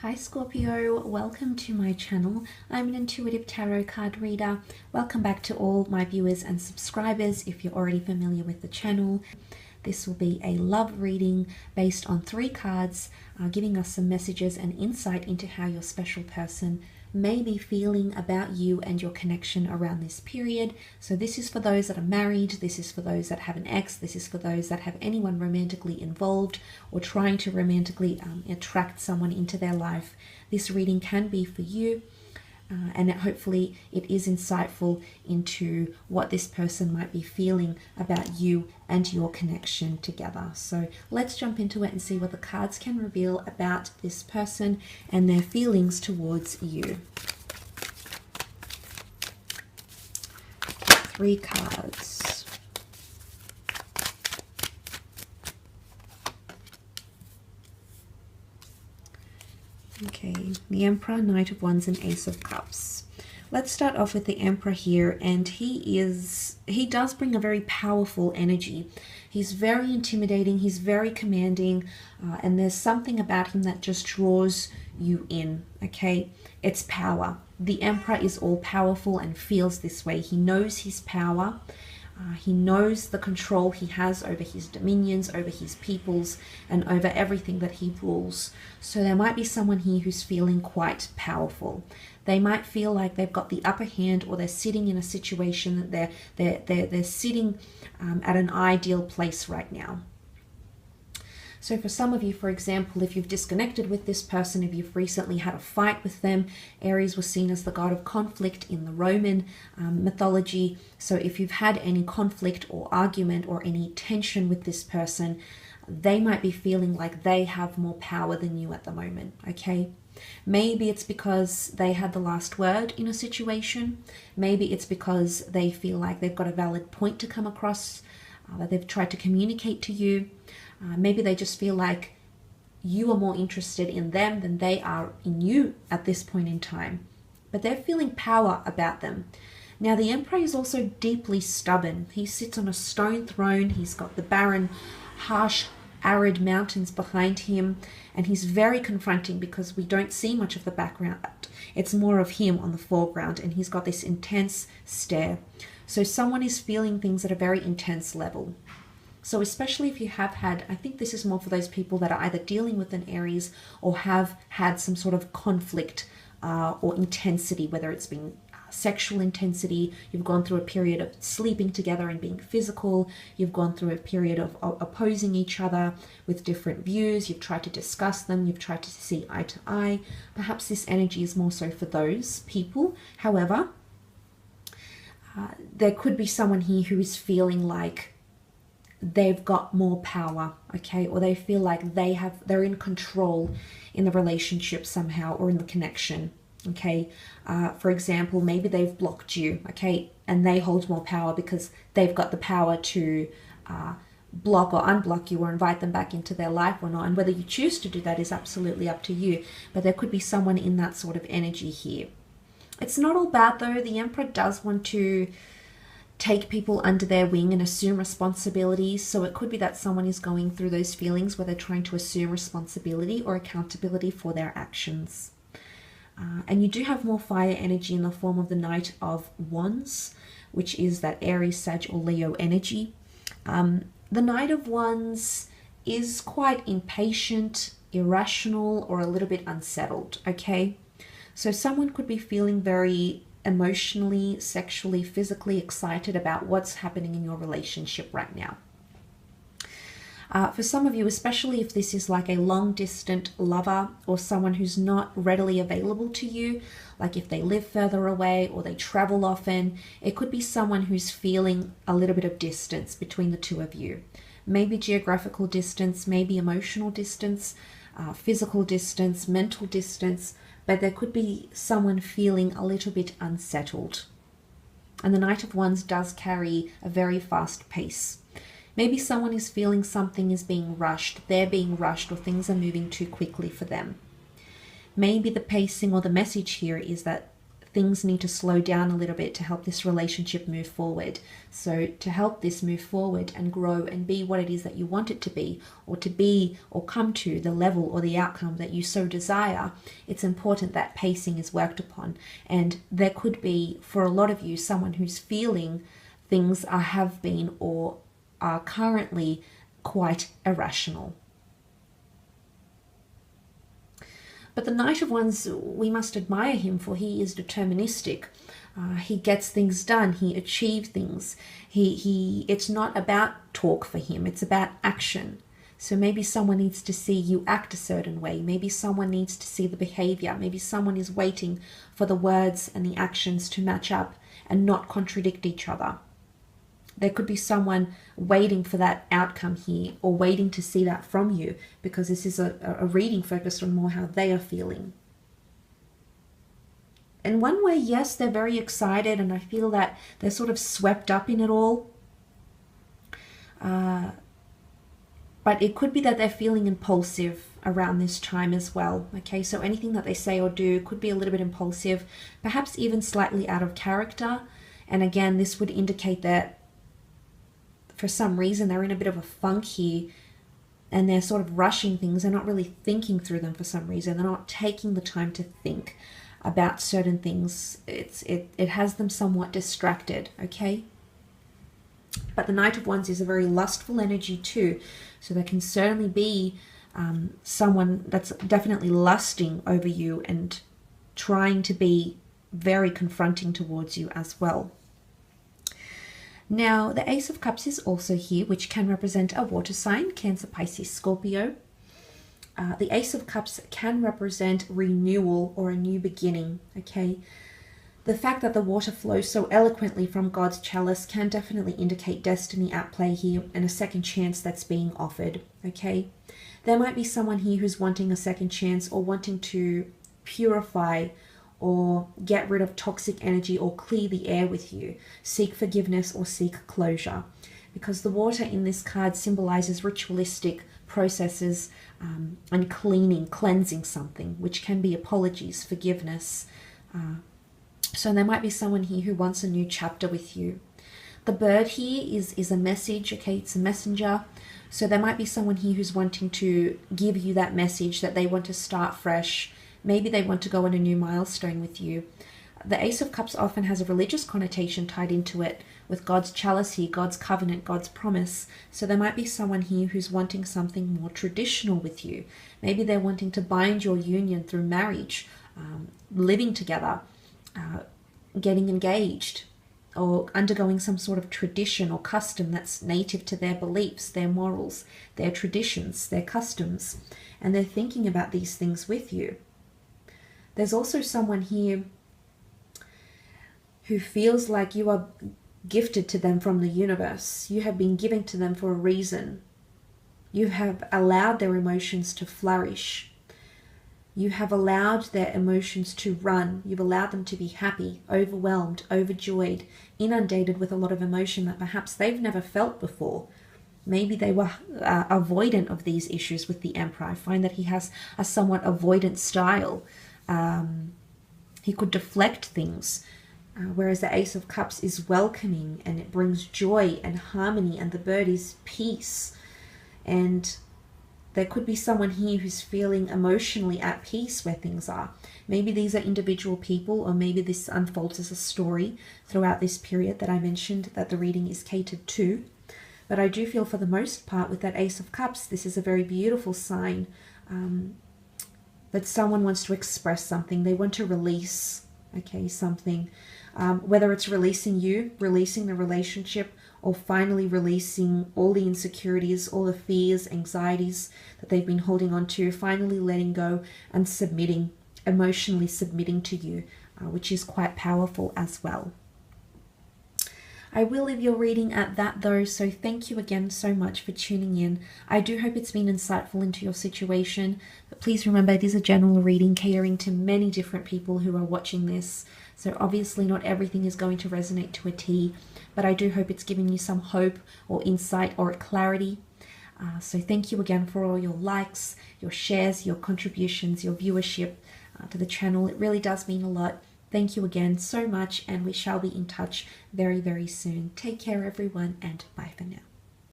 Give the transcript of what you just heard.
Hi Scorpio, welcome to my channel. I'm an intuitive tarot card reader. Welcome back to all my viewers and subscribers if you're already familiar with the channel. This will be a love reading based on 3 cards, giving us some messages and insight into how your special person may be feeling about you and your connection around this period. So this is for those that are married, this is for those that have an ex, this is for those that have anyone romantically involved or trying to romantically attract someone into their life. This reading can be for you. And hopefully it is insightful into what this person might be feeling about you and your connection together. So let's jump into it and see what the cards can reveal about this person and their feelings towards you. 3 cards. Okay, the Emperor, Knight of Wands, and Ace of Cups. Let's start off with the Emperor here, and he does bring a very powerful energy. He's very intimidating, he's very commanding, and there's something about him that just draws you in, okay? It's power. The Emperor is all powerful and feels this way. He knows his power. He knows the control he has over his dominions, over his peoples, and over everything that he rules. So there might be someone here who's feeling quite powerful. They might feel like they've got the upper hand, or they're sitting in a situation that they're sitting at an ideal place right now. So for some of you, for example, if you've disconnected with this person, if you've recently had a fight with them, Aries was seen as the god of conflict in the Roman mythology. So if you've had any conflict or argument or any tension with this person, they might be feeling like they have more power than you at the moment, okay? Maybe it's because they had the last word in a situation. Maybe it's because they feel like they've got a valid point to come across, that they've tried to communicate to you. Maybe they just feel like you are more interested in them than they are in you at this point in time. But they're feeling power about them. Now, the Emperor is also deeply stubborn. He sits on a stone throne. He's got the barren, harsh, arid mountains behind him. And he's very confronting because we don't see much of the background. It's more of him on the foreground. And he's got this intense stare. So someone is feeling things at a very intense level. So especially if you have had, I think this is more for those people that are either dealing with an Aries or have had some sort of conflict or intensity, whether it's been sexual intensity, you've gone through a period of sleeping together and being physical, you've gone through a period of opposing each other with different views, you've tried to discuss them, you've tried to see eye to eye. Perhaps this energy is more so for those people. However, there could be someone here who is feeling like they've got more power, okay, or they feel like they're in control in the relationship somehow, or in the connection, okay. For example, maybe they've blocked you, okay, and they hold more power because they've got the power to block or unblock you, or invite them back into their life or not. And whether you choose to do that is absolutely up to you, but there could be someone in that sort of energy here. It's not all bad though. The Emperor does want to take people under their wing and assume responsibility. So it could be that someone is going through those feelings where they're trying to assume responsibility or accountability for their actions. And you do have more fire energy in the form of the Knight of Wands, which is that Aries, Sag, or Leo energy. The Knight of Wands is quite impatient, irrational, or a little bit unsettled, okay? So someone could be feeling very emotionally, sexually, physically excited about what's happening in your relationship right now. For some of you, especially if this is like a long distant lover or someone who's not readily available to you, like if they live further away or they travel often, it could be someone who's feeling a little bit of distance between the two of you. Maybe geographical distance, maybe emotional distance, physical distance, mental distance, but there could be someone feeling a little bit unsettled. And the Knight of Wands does carry a very fast pace. Maybe someone is feeling something is being rushed, they're being rushed, or things are moving too quickly for them. Maybe the pacing or the message here is that things need to slow down a little bit to help this relationship move forward. So to help this move forward and grow and be what it is that you want it to be or come to the level or the outcome that you so desire, it's important that pacing is worked upon. And there could be, for a lot of you, someone who's feeling things have been or are currently quite irrational. But the Knight of Wands, we must admire him, for he is deterministic. He gets things done. He achieves things. It's not about talk for him. It's about action. So maybe someone needs to see you act a certain way. Maybe someone needs to see the behavior. Maybe someone is waiting for the words and the actions to match up and not contradict each other. There could be someone waiting for that outcome here, or waiting to see that from you, because this is a reading focused on more how they are feeling. In one way, yes, they're very excited, and I feel that they're sort of swept up in it all. But it could be that they're feeling impulsive around this time as well. Okay, so anything that they say or do could be a little bit impulsive, perhaps even slightly out of character. And again, this would indicate that for some reason they're in a bit of a funk here, and they're sort of rushing things. They're not really thinking through them for some reason. They're not taking the time to think about certain things. It has them somewhat distracted, okay? But the Knight of Wands is a very lustful energy too, so there can certainly be someone that's definitely lusting over you and trying to be very confronting towards you as well. Now, the Ace of Cups is also here, which can represent a water sign, Cancer, Pisces, Scorpio. The Ace of Cups can represent renewal or a new beginning, okay? The fact that the water flows so eloquently from God's chalice can definitely indicate destiny at play here and a second chance that's being offered, okay? There might be someone here who's wanting a second chance or wanting to purify or get rid of toxic energy or clear the air with you, seek forgiveness or seek closure. Because the water in this card symbolizes ritualistic processes and cleansing something, which can be apologies, forgiveness. So there might be someone here who wants a new chapter with you. The bird here is a message, okay, it's a messenger. So there might be someone here who's wanting to give you that message that they want to start fresh. Maybe they want to go on a new milestone with you. The Ace of Cups often has a religious connotation tied into it, with God's chalice here, God's covenant, God's promise. So there might be someone here who's wanting something more traditional with you. Maybe they're wanting to bind your union through marriage, living together, getting engaged, or undergoing some sort of tradition or custom that's native to their beliefs, their morals, their traditions, their customs. And they're thinking about these things with you. There's also someone here who feels like you are gifted to them from the universe. You have been given to them for a reason. You have allowed their emotions to flourish. You have allowed their emotions to run. You've allowed them to be happy, overwhelmed, overjoyed, inundated with a lot of emotion that perhaps they've never felt before. Maybe they were avoidant of these issues with the Emperor. I find that he has a somewhat avoidant style. He could deflect things, whereas the Ace of Cups is welcoming and it brings joy and harmony, and the bird is peace. And there could be someone here who's feeling emotionally at peace where things are. Maybe these are individual people, or maybe this unfolds as a story throughout this period that I mentioned that the reading is catered to. But I do feel for the most part with that Ace of Cups, this is a very beautiful sign that someone wants to express something. They want to release, okay, something. Whether it's releasing you, releasing the relationship, or finally releasing all the insecurities, all the fears, anxieties that they've been holding on to, finally letting go and submitting, emotionally submitting to you, which is quite powerful as well. I will leave your reading at that though, so thank you again so much for tuning in. I do hope it's been insightful into your situation, but please remember it is a general reading catering to many different people who are watching this, so obviously not everything is going to resonate to a T, but I do hope it's given you some hope or insight or clarity. So thank you again for all your likes, your shares, your contributions, your viewership to the channel. It really does mean a lot. Thank you again so much, and we shall be in touch very, very soon. Take care, everyone, and bye for now.